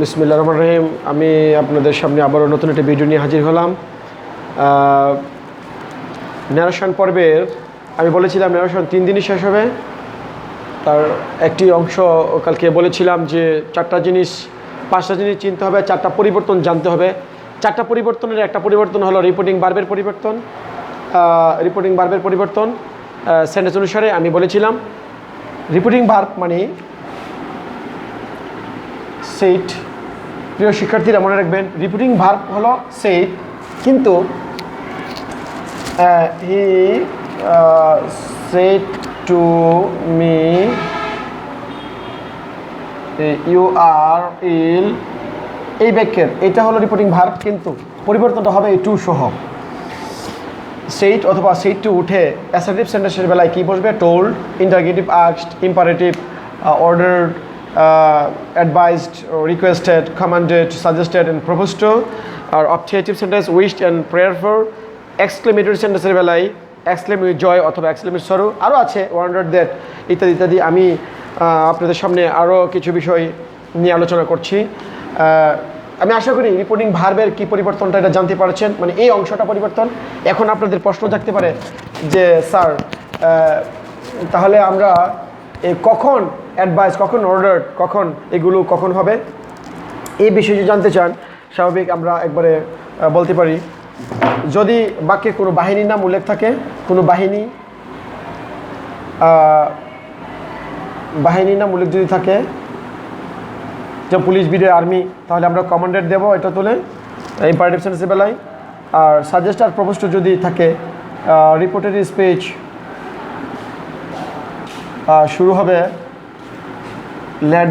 বিসমিল্লাহির রহমানির রহিম। আমি আপনাদের সামনে আবারও নতুন একটা ভিডিও নিয়ে হাজির হলাম। ন্যারেশন পর্বের আমি বলেছিলাম ন্যারেশন 3 দিনই শেষ হবে। তার একটি অংশ কালকে বলেছিলাম যে 5টা জিনিস চিনতে হবে, 4টা পরিবর্তন জানতে হবে। 4টা পরিবর্তনের একটা পরিবর্তন হলো রিপোর্টিং ভার্বের পরিবর্তন। সেন্টেন্স অনুসারে আমি বলেছিলাম রিপোর্টিং ভার্ব মানে সেট। প্রিয় শিক্ষার্থীরা মনে রাখবেন, রিপোর্টিং ভার্ব হলো সেট, কিন্তু he said to me you are ill, এই বাক্যের এটা হলো রিপোর্টিং ভার্ব, কিন্তু পরিবর্তনটা হবে এই টু সহ। সেইট অথবা সেইট টু উঠে অ্যাসার্টিভ সেন্টেন্সের বেলায় কী বসবে? Told, interrogative, asked, imperative, ordered, advised, requested, commanded, suggested and proposed to. আর objective sentence wished and prayer for. Exclamatory সেন্টেন্সের বেলায় এক্সক্লেম উইথ জয় অথবা এক্সক্লেম উইথ সরো, আরও আছে ওয়ান্ডার দ্যাট, ইত্যাদি ইত্যাদি। আমি আপনাদের সামনে আরও কিছু বিষয় নিয়ে আলোচনা করছি। আমি আশা করি রিপোর্টিং ভার্বের কী পরিবর্তনটা এটা জানতে পারছেন, মানে এই অংশটা পরিবর্তন। এখন আপনাদের প্রশ্ন থাকতে পারে যে স্যার তাহলে আমরা কখন অ্যাডভাইস, কখন অর্ডার, এগুলো কখন হবে, এই বিষয়ে যদি জানতে চান, স্বাভাবিক আমরা একবারে বলতে পারি, যদি বাক্যে কোনো বাহিনীর নাম উল্লেখ থাকে, কোনো বাহিনীর নাম উল্লেখ যদি থাকে, যে পুলিশ, বিডিআর, আর্মি, তাহলে আমরা কমান্ডেড দেবো এটা তুলে ইম্পারেটিভ সেন্টেন্সের বেলায়। আর সাজেস্ট আর প্রপোজড যদি থাকে, রিপোর্টেড স্পিচ শুরু হবে লেট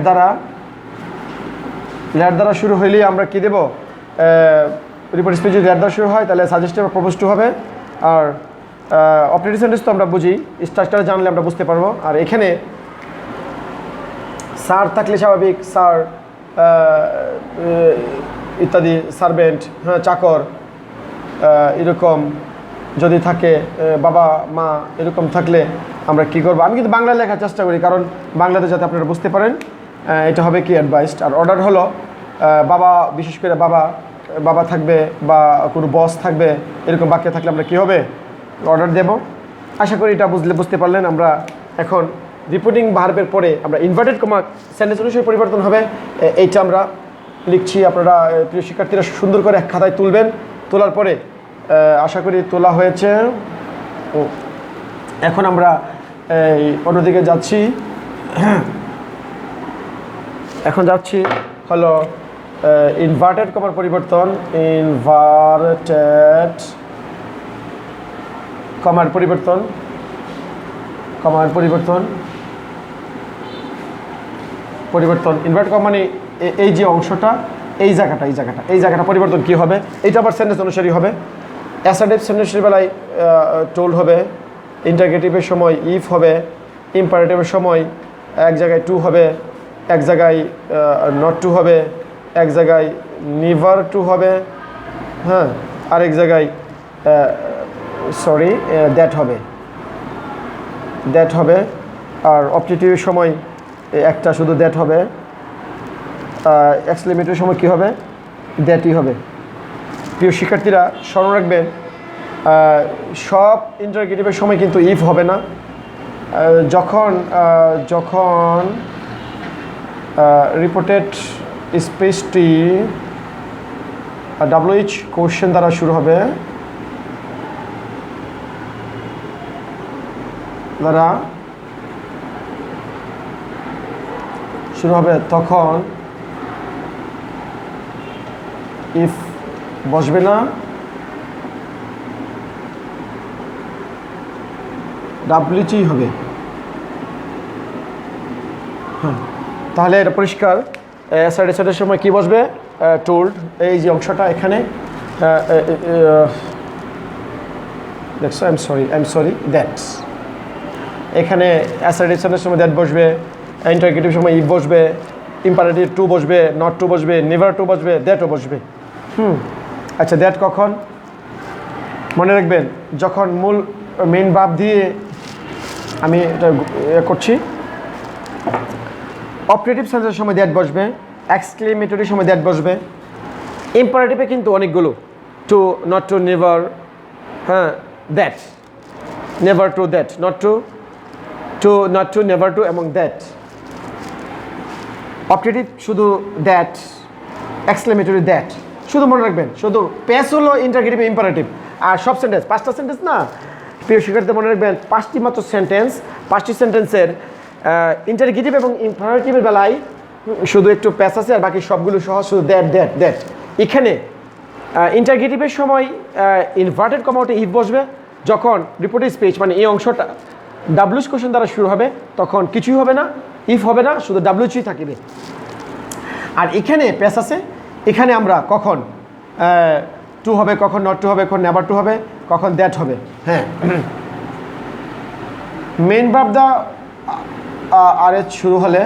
দ্বারা শুরু হইলেই আমরা কি দেব? রিপোর্ট স্পিচ যদি লেট দ্বারা শুরু হয় তাহলে সাজেস্টেড বা প্রপোজড হবে। আর অপারেটিভ সেন্টেন্স তো আমরা বুঝি, স্ট্রাকচার জানলে আমরা বুঝতে পারবো। আর এখানে স্যার থাকলে স্বাভাবিক স্যার ইত্যাদি, সার্ভেন্ট, হ্যাঁ, চাকর, এরকম যদি থাকে, বাবা মা, এরকম থাকলে আমরা কি করব? আমি কিন্তু বাংলা লেখার চেষ্টা করি, কারণ বাংলাতে যাতে আপনারা বুঝতে পারেন। এটা হবে কি অ্যাডভাইসড। আর অর্ডার হলো বাবা, বিশেষ করে বাবা থাকবে বা কোনো বস থাকবে, এরকম বাক্য থাকলে আমরা কি হবে? অর্ডার দেব। আশা করি এটা বুঝতে পারলেন। আমরা এখন রিপোর্টিং ভার্বের পরে আমরা ইনভার্টেড কমা সেন্টেন্স অনুসারে পরিবর্তন হবে, এইটা আমরা লিখছি। আপনারা প্রিয় শিক্ষার্থীরা সুন্দর করে এক খাতায় তুলবেন। তোলার পরে আশা করি তোলা হয়েছে। এখন আমরা অন্যদিকে যাচ্ছি। এখন যাচ্ছি হলো ইনভার্টেড কমার পরিবর্তন। ইনভার্টেড কমার পরিবর্তন ইনভার্ট কমা মানে এই যে অংশটা, এই জায়গাটা পরিবর্তন কি হবে? এইটা আবার সেন্টেন্স অনুসারী হবে। অ্যাসার্টিভ সেন্টেন্সের বেলায় টোল্ড হবে, ইন্টারগেটিভের সময় ইফ হবে, ইম্পারেটিভের সময় এক জায়গায় টু হবে, এক জায়গায় নট টু হবে, এক জায়গায় নেভার টু হবে, হ্যাঁ, আরেক জায়গায় দ্যাট হবে। আর অবজেক্টিভের সময় একটা শুধু দ্যাট হবে। এক্সক্লেমেটরির সময় কী হবে? দ্যাটই হবে। প্রিয় শিক্ষার্থীরা স্মরণ রাখবেন, সব ইন্টারগেটিভের সময় কিন্তু ইফ হবে না। যখন রিপোর্টেড স্পিচটি WH কোশ্চেন দ্বারা শুরু হবে, তখন ইফ বসবে না, WH হবে। হ্যাঁ, তাহলে এটা পরিষ্কার। অ্যাসার্টের সময় কি বসবে? টোল্ড। এই যে অংশটা এখানে দেখছো, আই এম সরি দ্যাটস, এখানে অ্যাসার্টের সময় দ্যাট বসবে, ইন্টারগেটিভ সময় ইফ বসবে, ইম্পারেটিভ টু বসবে, নট টু বসবে, নেভার টু বসবে, দ্যাটও বসবে। আচ্ছা, দ্যাট কখন? মনে রাখবেন, যখন মূল মেইন ভার্ব দিয়ে আমি এটা করছি, অপারেটিভ সেন্টেন্সের সময় দ্যাট বসবে, এক্সক্লেমেটরি সময় দ্যাট বসবে। ইম্পারেটিভে কিন্তু অনেকগুলো, টু, নট টু, নেভার, হ্যাঁ, that, never to, that, not to, to, not to, never to এবং দ্যাট। অপটেটিভ শুধু দ্যাট, এক্সক্লেমেটরি দ্যাট, শুধু মনে রাখবেন। শুধু প্যাস হলো ইন্টারগেটিভ ইম্পারেটিভ, আর সব সেন্টেন্স 5টা সেন্টেন্স না, প্রিয় শিক্ষার্থী মনে রাখবেন 5টি মাত্র সেন্টেন্স। 5টি সেন্টেন্সের ইন্টারগেটিভ এবং ইম্পারেটিভের বেলায় শুধু একটু প্যাস আছে, আর বাকি সবগুলো সহ শুধু দ্যাট দ্যাট দ্যাট। এখানে ইন্টারগেটিভের সময় ইনভার্টেড কমাউটে ইফ বসবে। যখন রিপোর্টেড স্পিচ মানে এই অংশটা ডাব্লিউএস কোশ্চেন দ্বারা শুরু হবে, তখন কিছুই হবে না, ইফ হবে না, শুধু ডাব্লিউএসই থাকবে। আর এখানে প্যাস আছে, এখানে আমরা কখন টু হবে, কখন নট টু হবে, কখন নেভার টু হবে, কখন দ্যাট হবে। হ্যাঁ, মেইন ভার্ব দা আর এস শুরু হলে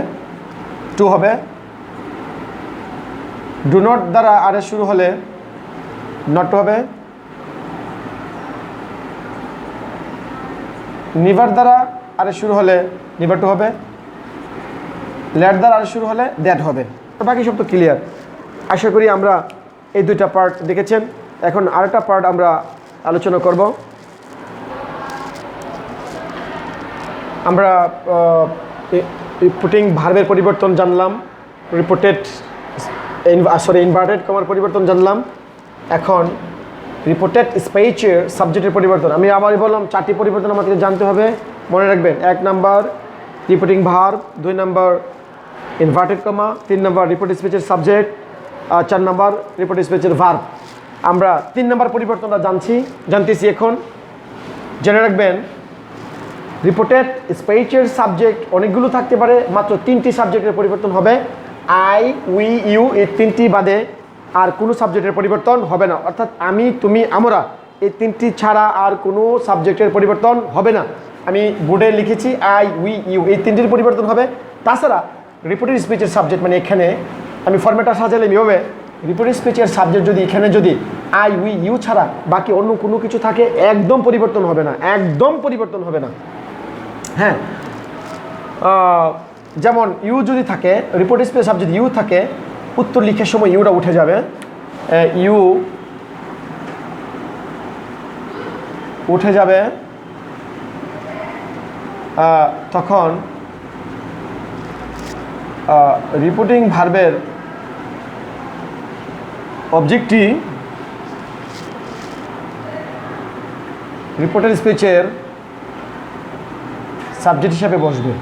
টু হবে, ডু নট দ্বারা আর এস শুরু হলে নট টু হবে, নিভার দ্বারা আর এস শুরু হলে নিভার টু হবে, লেট দ্বারা আর শুরু হলে দ্যাট হবে। বাকি সব তো ক্লিয়ার। আশা করি আমরা এই দুইটা পার্ট দেখেছেন। এখন আরেকটা পার্ট আমরা আলোচনা করব। আমরা রিপোর্টিং ভার্বের পরিবর্তন জানলাম, রিপোর্টেড ইনভার্টেড কমার পরিবর্তন জানলাম। এখন রিপোর্টেড স্পিচের সাবজেক্টের পরিবর্তন আমি আবারই বললাম, 4টি পরিবর্তন আমাদের জানতে হবে। মনে রাখবেন, 1 number reporting verb, 2 number inverted comma, 3 number reported স্পিচের সাবজেক্ট, 4 নাম্বার রিপোর্টেড স্পিচের ভার্ব। আমরা 3 নাম্বার পরিবর্তনটা জানতেছি এখন। জেনে রাখবেন, রিপোর্টেড স্পিচের সাবজেক্ট অনেকগুলো থাকতে পারে, মাত্র 3টি সাবজেক্টের পরিবর্তন হবে। আই, উই, ইউ, এই 3টি বাদে আর কোনো সাবজেক্টের পরিবর্তন হবে না। অর্থাৎ আমি, তুমি, আমরা, এই 3টি ছাড়া আর কোনো সাবজেক্টের পরিবর্তন হবে না। আমি বোর্ডে লিখেছি আই, উই, ইউ, এই 3টির পরিবর্তন হবে। তাছাড়া রিপোর্টেড স্পিচের সাবজেক্ট মানে এখানে আমি ফরম্যাটটা সাজালে এভাবে, রিপোর্টেড স্পিচের সাবজেক্ট যদি এখানে যদি আই, উই, ইউ ছাড়া বাকি অন্য কোনো কিছু থাকে, একদম পরিবর্তন হবে না, একদম পরিবর্তন হবে না। হ্যাঁ, যেমন ইউ যদি থাকে, রিপোর্টেড স্পিচের সাবজেক্ট ইউ থাকে, উত্তর লিখার সময় ইউটা উঠে যাবে, ইউ উঠে যাবে। তখন রিপোর্টিং ভার্বের অবজেক্টটি রিপোর্টেড স্পিচের সাবজেক্ট হিসাবে বসবে।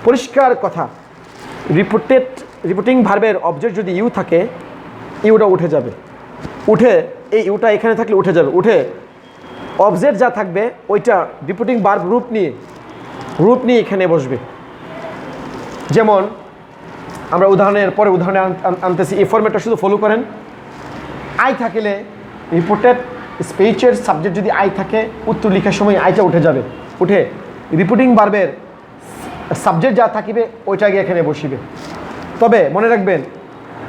পরিষ্কার কথা, রিপোর্টিং ভার্বের অবজেক্ট যদি ইউ থাকে, ইউটা উঠে যাবে। উঠে এই ইউটা এখানে থাকলে উঠে যাবে, উঠে অবজেক্ট যা থাকবে ওইটা রিপোর্টিং ভার্ব রূপ নিয়ে এখানে বসবে। যেমন আমরা উদাহরণে আনতেছি, এই ফরম্যাটটা শুধু ফলো করেন। আই থাকলে রিপোর্টেড স্পিচের সাবজেক্ট যদি আই থাকে, উত্তর লেখার সময় আইটা উঠে যাবে, উঠে রিপোর্টিং ভার্বের সাবজেক্ট যা থাকিবে ওইটা গিয়ে এখানে বসিবে। তবে মনে রাখবেন,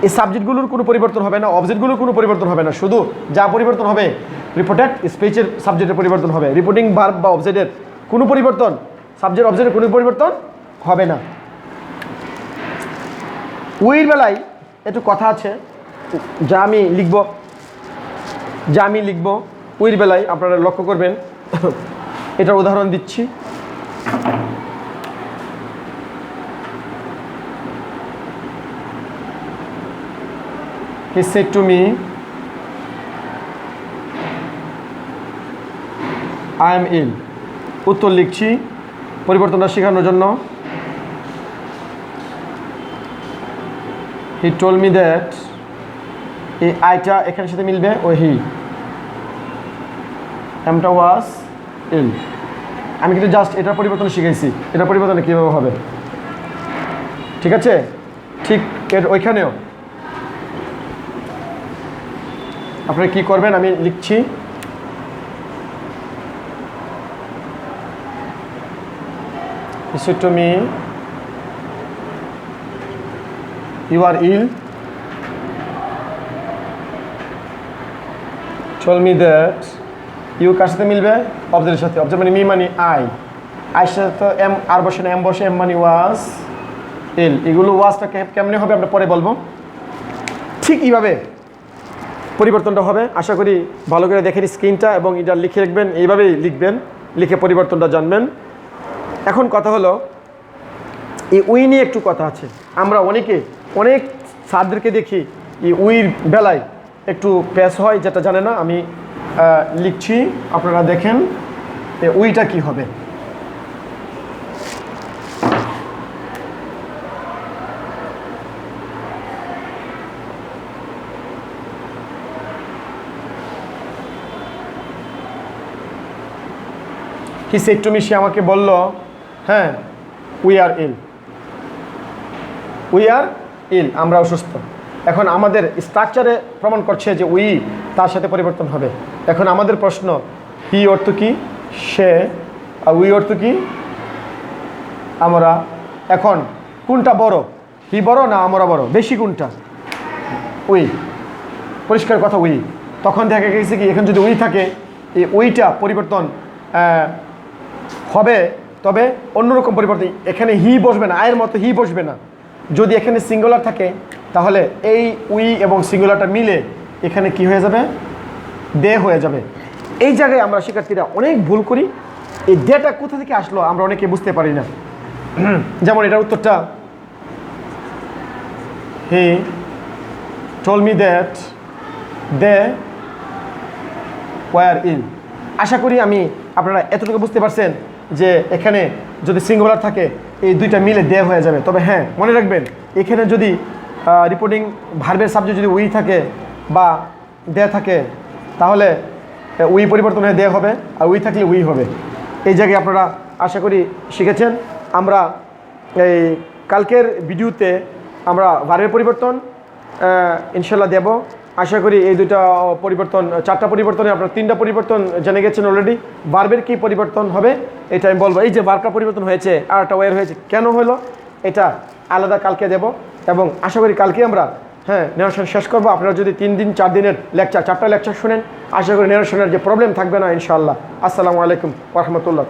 এই সাবজেক্টগুলোর কোনো পরিবর্তন হবে না, অবজেক্টগুলোর কোনো পরিবর্তন হবে না, শুধু যা পরিবর্তন হবে রিপোর্টেড স্পিচের সাবজেক্টের পরিবর্তন হবে। রিপোর্টিং ভার্ব বা অবজেক্টের কোনো পরিবর্তন, সাবজেক্ট অবজেক্টের কোনো পরিবর্তন হবে না। উইর বেলায় একটু কথা আছে, যা আমি লিখব উইর বেলায় আপনারা লক্ষ্য করবেন। এটার উদাহরণ দিচ্ছি। He said to me, I am ill. উত্তর লিখছি পরিবর্তনটা শেখানোর জন্য। He told me that, এই আইটা এখানের সাথে মিলবে, ও হি, আমটা ওয়াজ ইল। আমি কিন্তু জাস্ট এটার পরিবর্তন শিখাইছি, এটার পরিবর্তন কীভাবে হবে, ঠিক আছে? ঠিক ওইখানেও আপনারা কি করবেন, আমি লিখছি। He said to me, you are ill. Told me that, you কার সাথে মিলবে? অবজেক্টের সাথে। অবজেক্ট মানে মি মানে আই। আইসে তো এম আর বসে না, এম বসে, এম মানে ওয়াজ ইল। এগুলো ওয়াজটা কেমনে হবে আমরা পরে বলবো। ঠিক এইভাবে পরিবর্তনটা হবে। আশা করি ভালো করে দেখেন স্ক্রিনটা এবং এটা লিখে রাখবেন, এইভাবেই লিখবেন, লিখে পরিবর্তনটা জানবেন। এখন কথা হলো এই উই নিয়ে একটু কথা আছে। আমরা অনেক স্যারদেরকে দেখি এই উইর বেলায় একটু প্যাস হয়, যেটা জানে না। আমি লিখছি, আপনারা দেখেন উইটা কি হবে। হি সেড টু মি, সে আমাকে বলল, হ্যাঁ we are ill, we are ইল, আমরা অসুস্থ। এখন আমাদের স্ট্রাকচারে প্রমাণ করছে যে উই তার সাথে পরিবর্তন হবে। এখন আমাদের প্রশ্ন, হি অর্থ কি, সে, আর উই অর্থ কি, আমরা। এখন কোনটা বড়, হি বড় না আমরা বড়, বেশি কোনটা? উই, পরিষ্কার কথা উই। তখন দেখা গেছে কি এখানে যদি উই থাকে, এই উইটা পরিবর্তন হবে, তবে অন্যরকম পরিবর্তন। এখানে হি বসবে না, আয়ের মতো হি বসবে না। যদি এখানে সিঙ্গুলার থাকে তাহলে এই উই এবং সিঙ্গুলারটা মিলে এখানে কি হয়ে যাবে, দে হয়ে যাবে। এই জায়গায় আমরা শিক্ষার্থীরা অনেক ভুল করি। এই দেটা কোথা থেকে আসলো আমরা অনেকে বুঝতে পারি না। যেমন এটার উত্তরটা, হি told me that they were ill। আশা করি আপনারা এতটুকু বুঝতে পারছেন যে এখানে যদি সিঙ্গুলার থাকে এই দুইটা মিলে দে হয়ে যাবে। তবে হ্যাঁ, মনে রাখবেন এখানে যদি রিপোর্টিং ভার্বের সাবজেক্ট যদি উই থাকে বা দে থাকে তাহলে উই পরিবর্তন হয়ে দে হবে, আর উই থাকলে উই হবে। এই জায়গায় আপনারা আশা করি শিখেছেন। আমরা এই কালকের ভিডিওতে আমরা ভার্বের পরিবর্তন ইনশাল্লাহ দেব। আশা করি এই দুইটা পরিবর্তন, চারটা পরিবর্তনে আপনারা তিনটা পরিবর্তন জেনে গেছেন অলরেডি। ভার্বের কী পরিবর্তন হবে এটা আমি বলবো। এই যে ভার্বটা পরিবর্তন হয়েছে আর একটা ওয়ার হয়েছে, কেন হলো এটা আলাদা কালকে দেব। এবং আশা করি কালকে আমরা নেরেশন শেষ করবো। আপনারা যদি 3 দিন 4 দিনের লেকচার, 4টা লেকচার শুনেন, আশা করি নেরেশনের যে প্রবলেম থাকবে না ইনশাআল্লাহ। আসসালামু আলাইকুম ওয়া রাহমাতুল্লাহ।